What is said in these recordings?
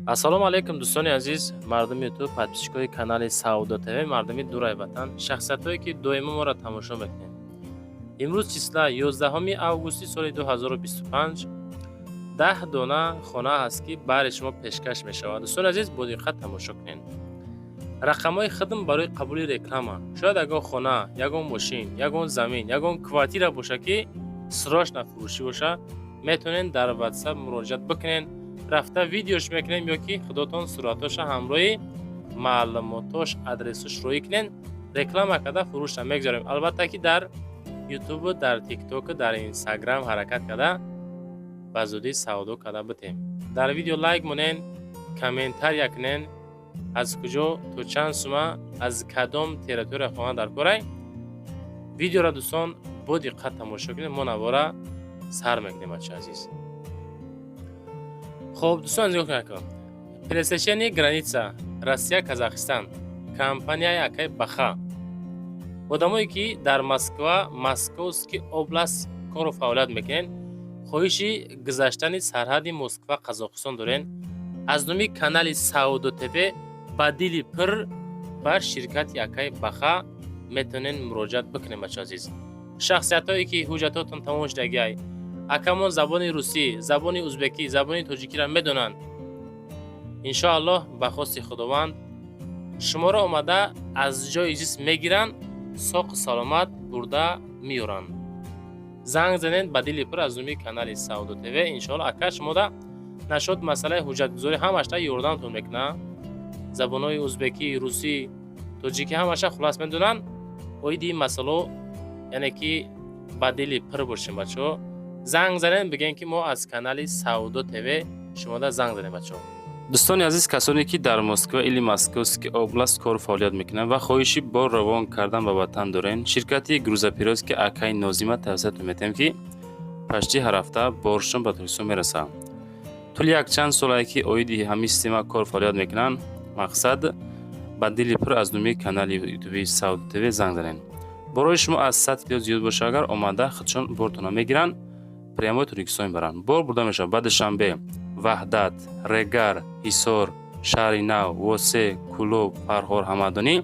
ассалому алайкум дӯстони азиз, мардуми ютуб, подписчикои канали Саудо ТВ, мардуми дурай ватан, шахсиятое ки доимо моро тамошо мекунед. имрӯз числа 11 августи соли 2025 10 дона хона ҳаст ки баҳри шумо пешкаш мешавад. дӯстони азиз, бо диққат тамошо кунед. рақамҳои хидм барои қабули реклама. шояд ягон хона, ягон мошин, ягон замин, ягон квартира боша ки срочно фурӯшӣ боша, метавонед дар WhatsApp муроҷиат бикунед. рафта видеош мекунем ё ки худотон суратоша ҳамроҳи маълумотош адресош роӣ кунед, реклама карда фурӯшта мегузорем. албатта ки дар ютуб, дар тикток, дар инстаграм ҳаракат карда ба зудӣ савдо карда битем. дар видео лайк монен, комментария кунен, аз куҷо то чанд сума, аз кадом территория хона дар корай. видеоро дӯстон бо диққат тамошо кунед, мо навора сар мекунем бачаи азиз. خب دوستان نگاه کنید. پلی‌استیشن گرانیتسا روسیه قزاقستان کمپانیای اکای بخا آدمایی که در مسکوسکی اوبلاست کار و فعالیت میکنن خواهشی گذشتن سرحد مسکو قزاقستان دارن. از نوعی کانال ساودو تیوی بدیلی پر بر شرکت اکای بخا میتونن مراجعت بکنن بچه عزیز. شخصیتایی که حجتاتون تمام شدگی акамон забони русӣ, забони узбекӣ, забони тоҷикиро медонанд. иншоаллоҳ ба хости худованд шуморо омада аз ҷои ҷисм мегиранд, соқу саломат бурда меёранд. занг занед ба дили пур аз умми канали Саудо ТВ. иншоаллоҳ ака шумода нашод масъалаи ҳуҷҷатгузорӣ ҳамаашта ёрдамтон мекунад. забонҳои узбекӣ, русӣ, тоҷикӣ ҳамаашта хулас медонанд. оиди масъало яъне ки ба дили пур бошем бачаҳо. занг занен бигем ки мо аз канали Саудо ТВ шумода занг занем бачаҳо. дӯстони азиз, касоне ки дар Москва или Московский област кор фаъолият мекунанд ва хоҳиши бор равон кардан ба ватан дорен, ширкати грузоперевозки акай Нозима тавсиятон метем ки пашти ҳар ҳафта боршон ба Туркистон мерасад. тӯли якчанд солае ки оиди ҳамин система кор фаъолият мекунанд. мақсад ба дили пур аз нӯми канали ютуби Саудо ТВ занг занен. борои шумо аз 100 кило зиёд боша агар омада худшон бортона мегиранд, прямо Туркистон баранд. бор бурда мешавад ба Душанбе, Ваҳдат, Регар, Ҳисор, Шаҳри Нав, Восе, Кулоб, Фарҳор Ҳамадонӣ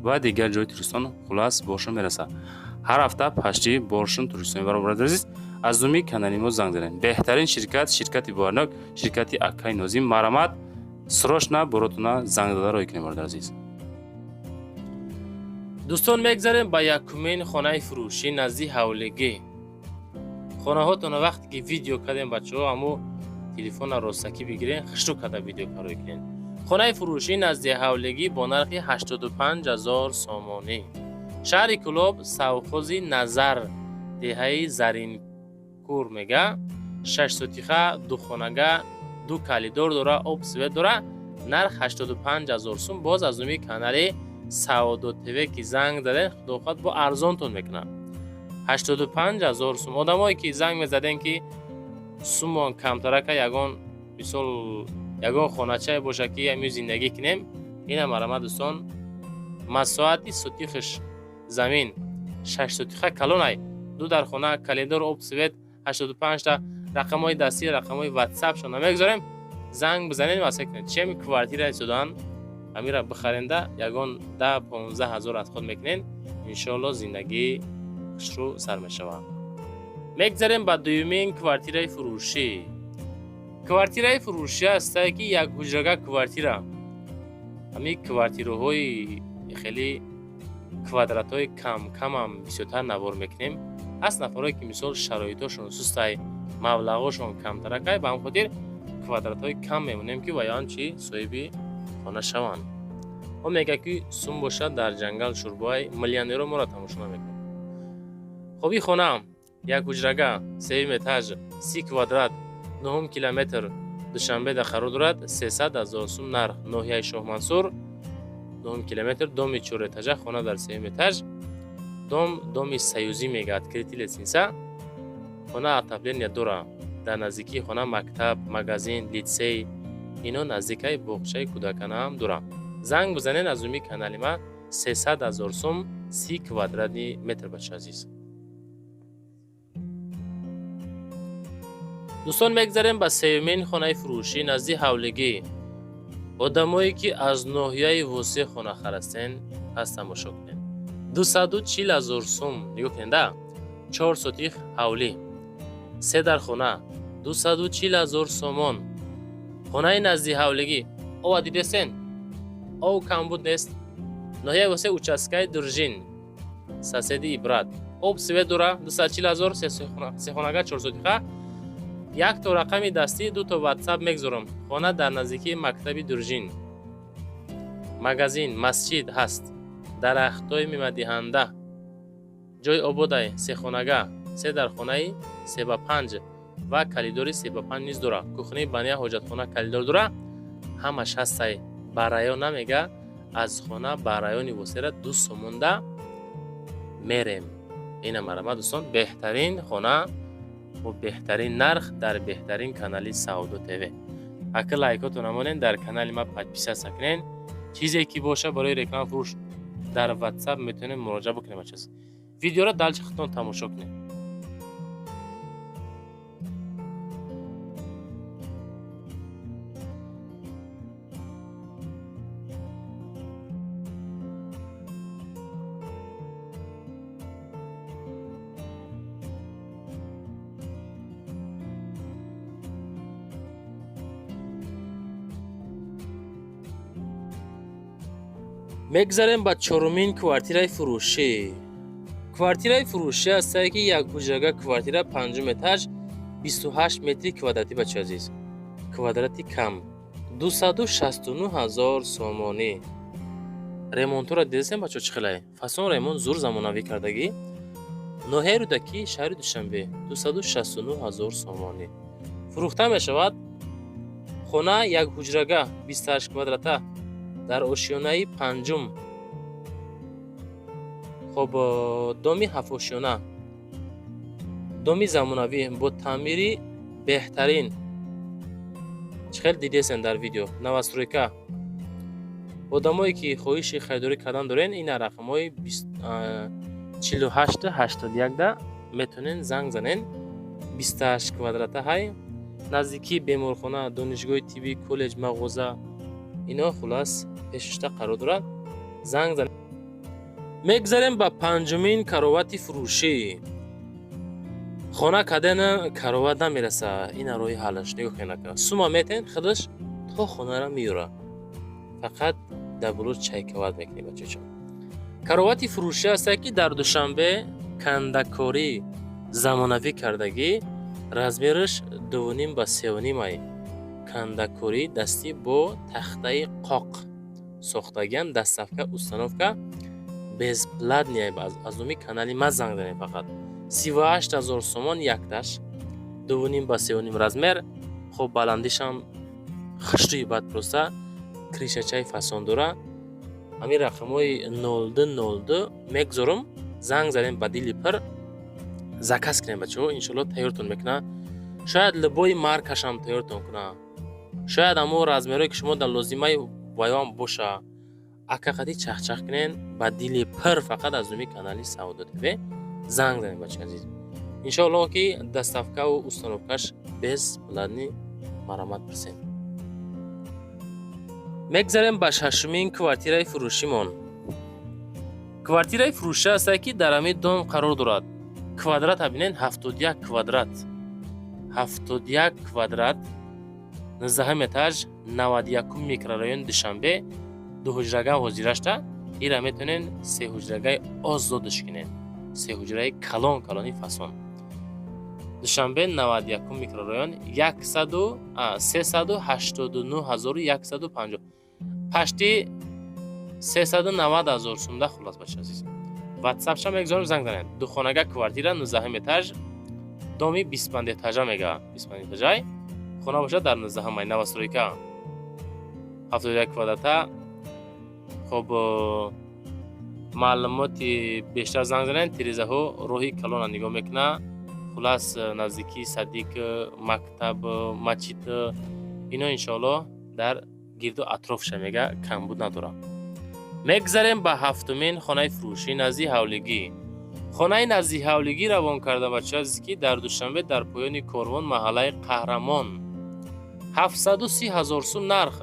ва дигар ҷои Туркистон хулас боршон мерасад. ҳар ҳафта пашти боршон Туркистон баробар азиз. аз нӯми канали мо занг занед. беҳтарин ширкат, ширкати боярнок, ширкати акай Нозим марамат срочно боротона занг дада роҳӣ кунед бародар азиз. дӯстон мегзарем ба якумин хонаи фурӯшӣ назди ҳавлигӣ. хонаҳотон вақте ки видео кардем бачаҳо, аммо телефонро ростакӣ бигирен, хушрӯ карда видео кароӣ кунед. хонаи фурӯшӣ назди ҳавлигӣ бо нархи 85000 сомонӣ. шаҳри Кулоб, совхози Назар, деҳаи Заринкур мега. 6 сотиха, 2 хонага, 2 калидор дора, об свет дора. нарх 85000 сом. боз аз нӯми канали Саудо ТВ ки занг заден, худохоҳ бо арзонтон мекунад. 85000 сум. одамое ки занг мезаден ки сумон камтарака ягон мисол ягон хоначае боша ки ами зиндагӣ кунем, ина марамат дӯстон масоати сотихаш замин 6 сотиха калонай, 2 дар хона, калидор, об свет, 85 та рақамҳои дастӣ, рақамҳои WhatsApp шона мегузорем. занг бизанед ва секунед чеми квартираи судан амира бихаренда ягон 10-15 ҳазор аз худ мекунен. иншоаллоҳ зиндагӣ хушрӯ сар мешавад. мегзарем ба дуюмин квартираи фурӯшӣ. квартираи фурӯшӣ ҳастае ки як ҳуҷрага квартира. ҳамин квартираҳои хеле квадратҳои камам бисёртар навор мекунем. ҳаст нафарое ки мисол шароитошон сустай, маблағошон камтаракай, ба ҳамин хотир квадратҳои кам мемонем ки ваян чи соҳиби хона шаванд. мо мега ки сум бошад дар ҷангал шурбоай миллионеро моро тамошо намекунад. хоб ин хона як ҳуҷрага 3 этаж 30 квадрат 9 километр Душанбеда қарор дорад. 300,000 сум нарх. ноҳияи Шоҳмансур 9 километр. доми 4 этажа, хона дар 3 этаж. доми саюзӣ мега откритӣ лестница. хона отопление дора. дар наздикии хона мактаб, магазин, литсей, ино наздикаи боғчаи кӯдакона ҳам дора. занг бизанед аз умми канали ма 300,000 сум 30 квадрати метр бача азиз. дӯстон мегзарем ба сеюмин хонаи фурӯшӣ назди ҳавлигӣ. одамое ки аз ноҳияи восеъ хона харастен пас тамошо кунед. 240,000 сум нигоҳ кунед да 4 сотих ҳавлӣ 3 дар хона 240,000 сомон. хонаи назди ҳавлигӣ ова дидесен ов камбуд нест. ноҳияи восеъ участкаи дуржин соседи ибрат об свет дора 240,000 сехонага 4 сотиха. як то рақами дастӣ ду то ватсап мегзорам. хона дар наздикии мактаби дуржин. магазин масҷид ҳаст. дарахтҳои мевадиҳанда ҷои ободай сехонага 3 дар хонаи 3/5 ва калидори 3/5 низ дора. кухни баня ҳоҷатхона калидор дора. ҳамаш ҳастай ба район намега. аз хона ба райони восера 2 сомонда мерем. ина марама дӯстон беҳтарин хона бо беҳтарин нарх дар беҳтарин канали Саудо ТВ. ака лайкоту намонен, дар канали ма подписаться кунен. чизе ки боша барои реклама фурӯш дар WhatsApp метавонем муроҷиат бикунем. видеоро далчи худтон тамошо кунед. мегзарем ба чорумин квартираи фурӯшӣ. квартираи фурӯшӣ ҳастае ки як ҳуҷрага квартира 5 этаж 28 метри квадратӣ бача азиз. квадрати кам 269,000 сомонӣ. ремонтора дидесем бачо чӣ хелае. фасон ремонт зур замонавӣ кардагӣ. ноҳияи Рӯдакӣ, шаҳри Душанбе 269,000 сомонӣ. фурӯхта мешавад. хона як ҳуҷрага 28 квадрата дар ошёнаи 5. хоб доми 7 ошёна. доми замонавӣ бо таъмири беҳтарин. чӣ хел дидесен дар видео. новостройка. одамое ки хоҳиши харидорӣ кардан дорен, ина рақамҳои 4881 да метавонен занг занен. 28 квадрата ҳай. наздикии беморхона, донишгоҳи тиббӣ, коллеҷ, мағоза ино хулас пешушта қарор дорад. занг занен. мегзарем ба 5-мин каровати фурӯшӣ. хона кадена кароват намераса. ина роҳи ҳалаш. нигоҳ кунед. сума метен худаш то хонара меёра. фақат даблур чайкават мекунӣ бачаҷон. каровати фурӯшӣ ҳастае ки дар Душанбе кандакорӣ замонавӣ кардагӣ. размераш 2.5 ба 3.5 ай. кандакорӣ дастӣ бо тахтаи қоқ сохтагиан. дастсафка установка безплатния. аз номи канали ма занг занед. фақат 38,000 сомон якташ. 2.5 ба 3.5 размер. хоб баландишам хиштии бад проста. кришачаи фасон дора. ҳамин рақамҳои 0202 мегзорум. занг занем ба дили пир. заказ кунем бачаҳо. иншоалло тайёртон мекуна. шояд либои маркашам тайёртон куна. шояд ҳамо размерои ки шумо дар лозимаи ваём боша. акақати чахчах кунен ба дили пир. фақат аз номи канали Саудо ТВ занг занем бачаҳо азиз. иншоалло ки дастафкаву установкаш безплатни маромат пирсем. мегзарем ба 6-мин квартираи фурӯшимон. квартираи фурӯшӣ ҳастае ки дар ҳамин дом қарор дорад. квадрата бинен 71 квадрат. 71 квадрат 19 этаж 91 микрорайон Душанбе. 2 ҳуҷрага ҳозирашта. ира метавонен 3 ҳуҷрагаи озодиш кунен. 3 ҳуҷраи калони фасон. Душанбе 91 микрорайон 389,150. пашти 390,000 сумда хулос баша азиз. ватсапша мегзорам занг занед. духонага квартира 19 этаж доми 25 этажа мега. 25 этажай хона боша дар 19 май. новостройка 71 квадрата. хоб маълумоти бештар занг занед. тирезаҳо роҳи калона нигоҳ мекуна. хулас наздикии садиқ мактаб масҷид ино иншоалло дар гирду атрофша мега камбуд надора. мегзарем ба 7-мин хонаи фурӯшӣ назди ҳавлигӣ. хонаи назди ҳавлигӣ равон карда бачаҳоз ки дар Душанбе дар поёни корвон маҳаллаи Қаҳрамон 730,000 сум нарх.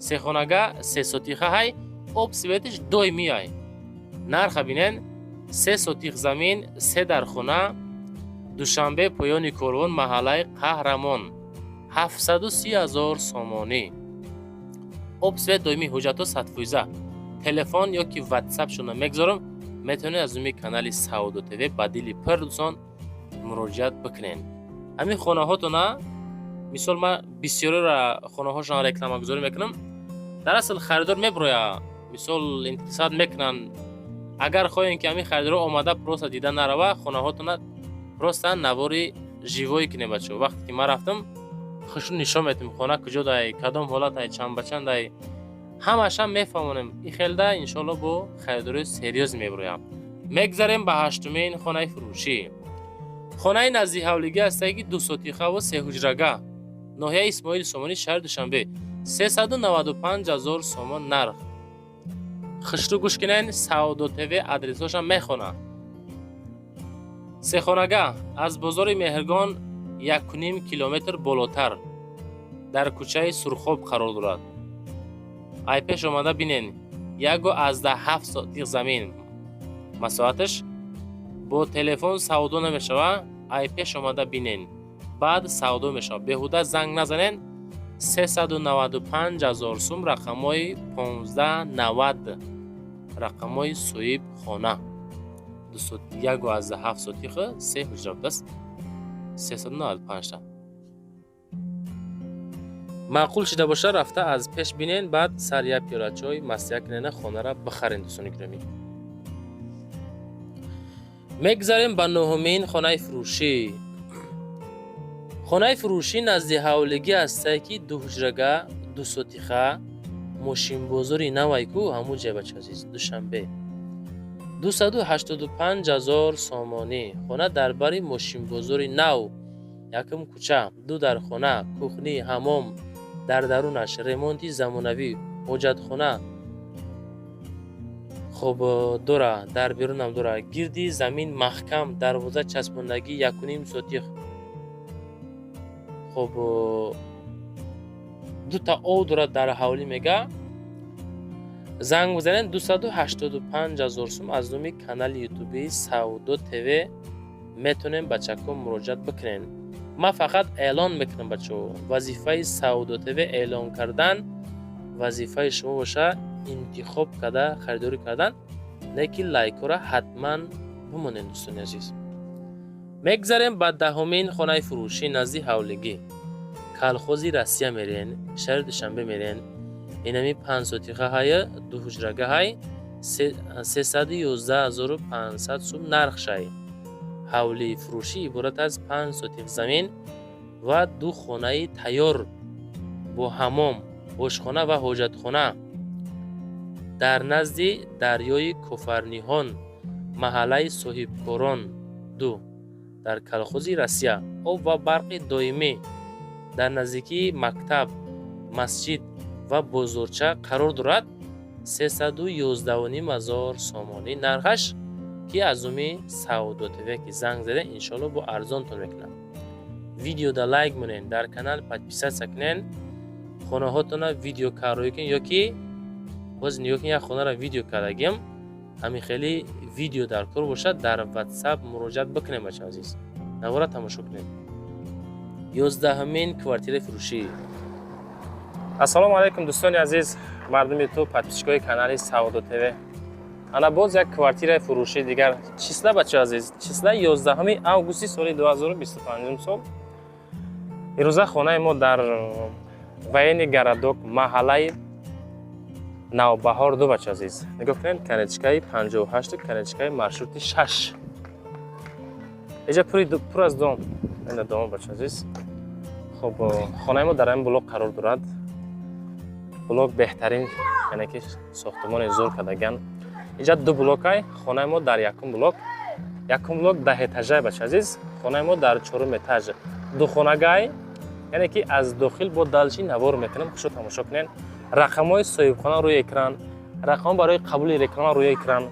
سه خانگاه 3 سوتیخه های آب سویتش دائمی های. نرخ بینن 3 سوتیخ زمین 3 در خونه دوشنبه پایان کاروان محله قهرمان 730,000 سامانی. آب سویت دائمی حجت و صدفویزه تلفن یا که واتساپ شونه میگذارم میتونید از اون کانال سعودو تیوی بدیلی پر دوستان مراجعت بکنین. همین خانه هاتون مثال ما بسیاری را خانه هاشون رکلام گذاری میکنم. در اصل خریدار میبرویا مثال انتقاد میکنن اگر خواهین که همین خریدار اومده پروسه دیدن نروه خانه هاتون پروسه نواری جیوایی کنه بچه. وقتی که ما رفتم خوشون نشان میتیم خانه کجا دای کدام حالت های چند بچند دای همش هم میفهمونم. این خیلده انشالله با خریداری سریوز میبرویم. میگذاریم به هشتمین خانه فروشی. خانه نزدیک حولگی هستگی 2 سوتیخه و 3 حجرگاه ناحیه اسماعیل سامانی شهر دوشنبه 395,000 سامان نرخ. خشتو گوش کنین سعودو تیوی ادرساش هم میخونه. 3 خانگاه از بازار مهرگان 1.5 کیلومتر بالاتر در کوچه سرخوب قرار دارد. ای پیش اومده بینین یکو از 7 سوتیخ زمین مساحتش با تلفن سعودو نمیشوه. ای پیش اومده بینین بعد سعودو میشه. بهوده زنگ نزنین 395,000 سوم رقمای 1590 رقمای صویب خانه 1 از 7 سوتیخ 3 حجره است 395 تا معقول شده باشه رفته از پیش بینین بعد سر یک پیاله چای مستیه کنین خانه را بخرین. دوستان گرامی میگذاریم به نهمین خانه فروشی. خانه فروشی نزدیک حولگی هسته که 2 حجرگاه 2 سوتیخه ماشین بازاری نوی کو همون جای بچه عزیز دوشنبه 285,000 سامانی. خانه در بری ماشین بازاری نو یکم کوچه 2 در خانه کوخنی حمام در درونش ریمونتی زمانوی حجت خانه خب دوره در بیرون هم دوره گردی زمین محکم دروازه چسباندگی 1.5 سوتیخ. خب 2 تا او دوره در حوالی میگه. زنگ بزنین 285,000 سوم از نومی کانال یوتیوبی سعودو تیوی میتونین بچه کم مراجعت بکنین. ما فقط اعلان میکنم بچه وظیفه سعودو تیوی اعلان کردن وظیفه شما باشه انتخاب کرده خریداری کردن لیکن لایک را حتما بمونین دوستان عزیز. میگذاریم به دهمین خانه فروشی نزدیک حولگی کالخوزی رسیه میرین شهر دوشنبه میرین. اینمی 5 سوتیخه های 2 حجرگاه های 311,500 سوم نرخ شای. حولی فروشی عبارت از 5 سوتیخ زمین و 2 خانه تیار با حمام آشخانه و حاجتخانه در نزد دریای کفرنیهان محله صاحبکاران 2 در کالخوزی رسیه. آب و برق دائمی در نزدیکی مکتب مسجد و بازارچه قرار دارد. 311,500 سامانی نرخش که از اومی سعودو تیوی که زنگ زده انشالله با ارزان تون میکنم. ویدیو دا لایک مونین در کانال پادپیسه سکنین خانه هاتون ویدیو کاروی کن یا که باز نیو کن یا خانه را ویدیو کردگیم همین خیلی ویدیو در کار باشه در واتساپ مراجعت بکنیم بچه عزیز نوارا تماشا کنیم. 11مین کوارتیر فروشی. السلام علیکم دوستان عزیز مردم تو پادپیشگاه کانال سعودو تیوی. انا باز یک کوارتیر فروشی دیگر چیسلا بچه عزیز چیسلا 11 آگوست سال 2025 سال. امروز خانه ما در وین گرادوک محله نوبهار 2 بچه عزیز نگاه کنین کنچکای 58 کنچکای маршрути 6 اینجا پر از دام این دام بچه عزیز. خب خانه ما در این بلوک قرار دارد. بلوک بهترین یعنی که ساختمان زور کردگان. اینجا 2 بلوک های خانه ما در یکم بلوک 10 اتاژه بچه عزیز. خانه ما در 4 اتاژ 2 خانگاه یعنی که از داخل با دالچین نوار میکنیم. خوشو تماشا کنین. رقم‌های صاحبخانه روی اکران رقم برای قبول رکلام روی اکران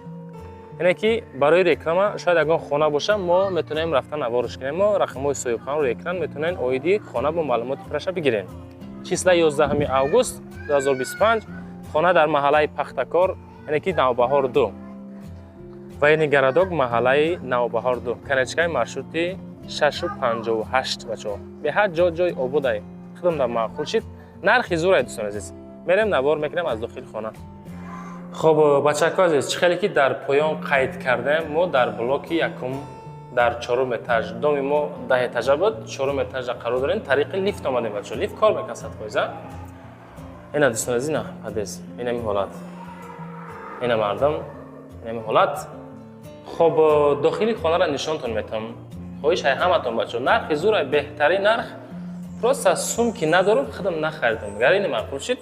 یعنی که برای رکلام شاید اگر خانه باشه ما میتونیم رفتن نوارش کنیم. ما رقم‌های صاحبخانه روی اکران میتونین اویدی خانه با معلومات پرش بگیرین. числа 11 август 2025 хона дар маҳаллаи Пахтакор, яъне ки Навбаҳор 2 ва яъне Гарадог маҳаллаи Навбаҳор 2. Канечкаи маршрути 658 бачаҳо. Беҳад ҷой обудай. Худам дар маъқул шид. Нархи зурай дӯстон азиз. Мерем навор мекунем аз дохили хона. Хоб бачаҳо азиз, чӣ хеле ки дар поён қайд кардем, мо дар блоки якум дар 4 этаж. Доми мо 10 этажа буд, 4 этажа қарор дорем. Тариқи лифт омадем бачаҳо. Лифт кор мекунад 100%. Ина дӯстон азиз, ина падез. Ина ми ҳолат. Ина мардам. Ина ми ҳолат. Хоб дохили хонара нишонтон метам. Хоҳиш ҳай ҳаматон бачаҳо. Нархи зурай, беҳтарин нарх. Просто сумки надорам, худам нахаридам. Гар ин маъқул шид.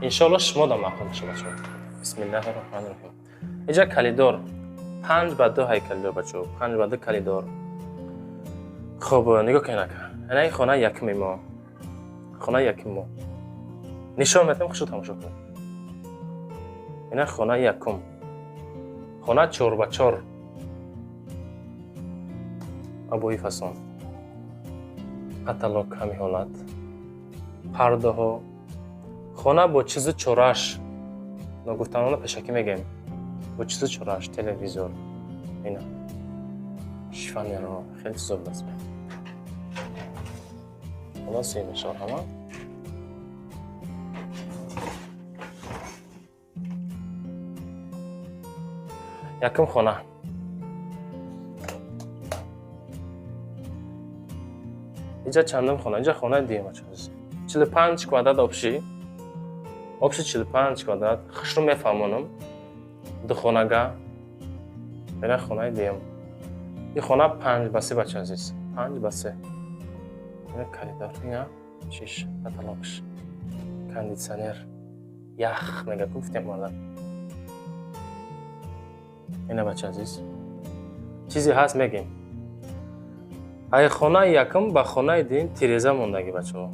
Иншоалло шумо да маъқул шуд бачаҳо. Бисмиллаҳир-роҳманир-роҳим. Иҷа калидор 5x2 ҳай калидор бачаҳо. 5x2 калидор. Хоб нигоҳ кунед ака. Ина хона якуми мо. Хона якуми мо. нишон метам, хушуд тамошо кунед. Ина хона якум. Хона 4x4. Абои фасон. Каталог ҳами ҳолат. Пардаҳо. Хона бо чизи чораш. Ногуфтанона пешакӣ мегем. Бо чизи чораш, телевизор. Ина. Шифонеро, хеле чизо буд. Холос ин мешавад ҳама. Якум хона. Иҷа чандам хона? Иҷа хонаи дуюм аст. 45 квадрат обши. Обши 45 квадрат. Хушру мефаҳмонам. Ду хонага. Ина хонаи дуюм. Ин хона 5x3 бача азиз. 5x3. Ина калидор. Ина чиш, каталогш. Кондитсионер. Ях мега гуфтем мардам. Ина бача азиз. Чизе ҳаст мегем. ай хонаи якум ба хонаи дуюм тиреза мондагӣ бачаҳо.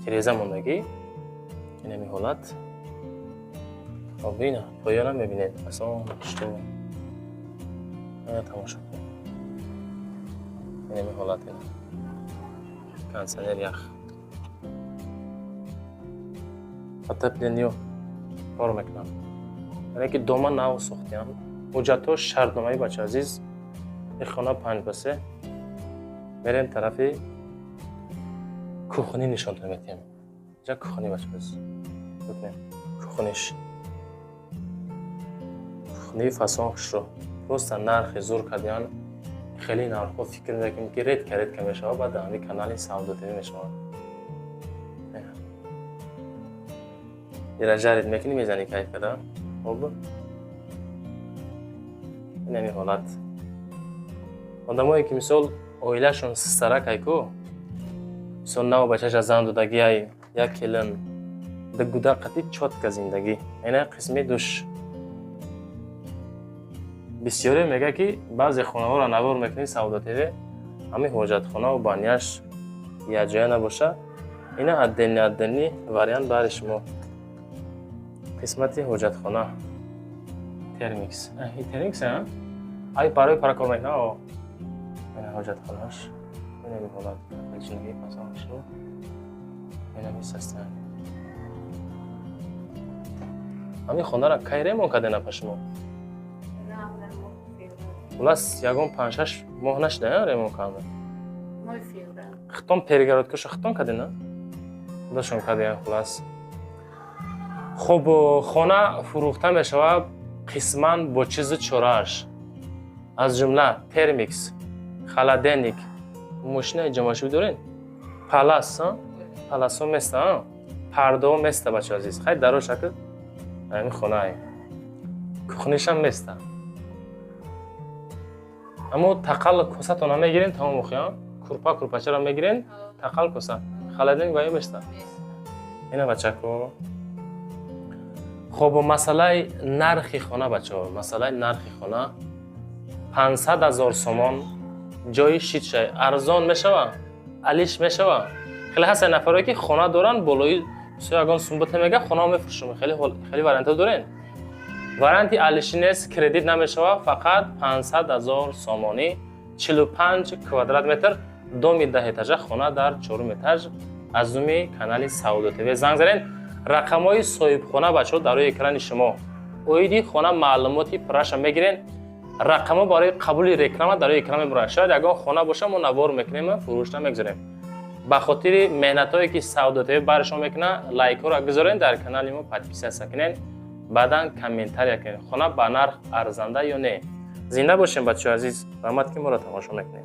Тиреза мондагӣ. Ина ми ҳолат. Обина, поёна мебинед. Асон, што. Ина тамошо кунед. Ина ми ҳолат ина. Кондитсионер ях. Отоплениё кор мекунам. Яъне ки дома нав сохтиам. ҳуҷҷатҳо шартномаи бача азиз. ин хона 5x3. Мерем тарафи кухни нишонтон метем. Иҷа кухни бача азиз. Бубинем. Кухниш. Кухни фасон хушро. Просто нархи зур кардиан. Хеле нархҳо фикр мекунем ки редка мешавад, баъд ҳами канали Савдо ТВ мешавад. ира жарид мекунӣ мезани кайфада. Хоб. Ина ми ҳолат. Одамое ки мисол оилашон систарак айку. Мисол нав бачаша зан додагӣ ай як келин да гуда қати чотка зиндагӣ. Ина қисми душ. Бисёре мега ки баъзе хонаҳоро навор мекунӣ Савдо ТВ. Ҳами ҳоҷатхонаву баняш якҷоя набоша. Ина аддени вариант бари шумо. қисмати ҳоҷатхона. Термикс. Ин термикс а? Ай барои паракор мекунад. Ина ҳоҷатхонаш. Ина ми ҳолат. Калчинаги пасан шо. Ина ми састан. Ҳами хонара кай ремон кардена па шумо? Хулас ягон 5-6 моҳ нашида ремон карда. Мой феврал. Хитон перегородкаша хитон кардена? Худашон кардиан хулас. Хоб хона фурӯхта мешавад қисман бо чизи чораш. Аз ҷумла термикс, холодильник, мошинаи ҷамошивӣ дорен? Палас, паласо места, пардао места бача азиз. Хай даро шакл. Ами хонай. Кухнишам места. Амо тақал косатона мегирен тамом охиён. Курпачара мегирен, тақал коса. Холодильник вай места. Ина бачако. хоб масъалаи нархи хона бачаҳо, масъалаи нархи хона 500,000 сомон ҷои шидшай арзон мешавад, алиш мешавад. хеле ҳастанд нафаре ки хона доранд, болои ягон сумбута мега хона мефурӯшам. хеле варианта дорен. варианти алиши нест, кредит намешавад, фақат 500,000 сомонӣ 45 квадрат метр доми 10 этажа хона дар 4 этаж از روی کانال سعودو تیوی زنگ زدین. رقم‌های صاحبخانه بچه‌ها در روی اکران شما. اویدی خانه معلوماتی پرش میگیرین. رقم برای قبول رکلام در روی اکران میبرن. شاید اگر خانه باشه ما نوار میکنیم فروش نمیگذاریم. به خاطر مهنتایی که سعودو تیوی برای شما میکنه لایک رو بگذارین، در کانال ما پادپیس کنین، بعداً کامنتاری کنین خانه به نرخ ارزنده یا نه. زنده باشین بچه‌ها عزیز. زحمت که ما را تماشا میکنین.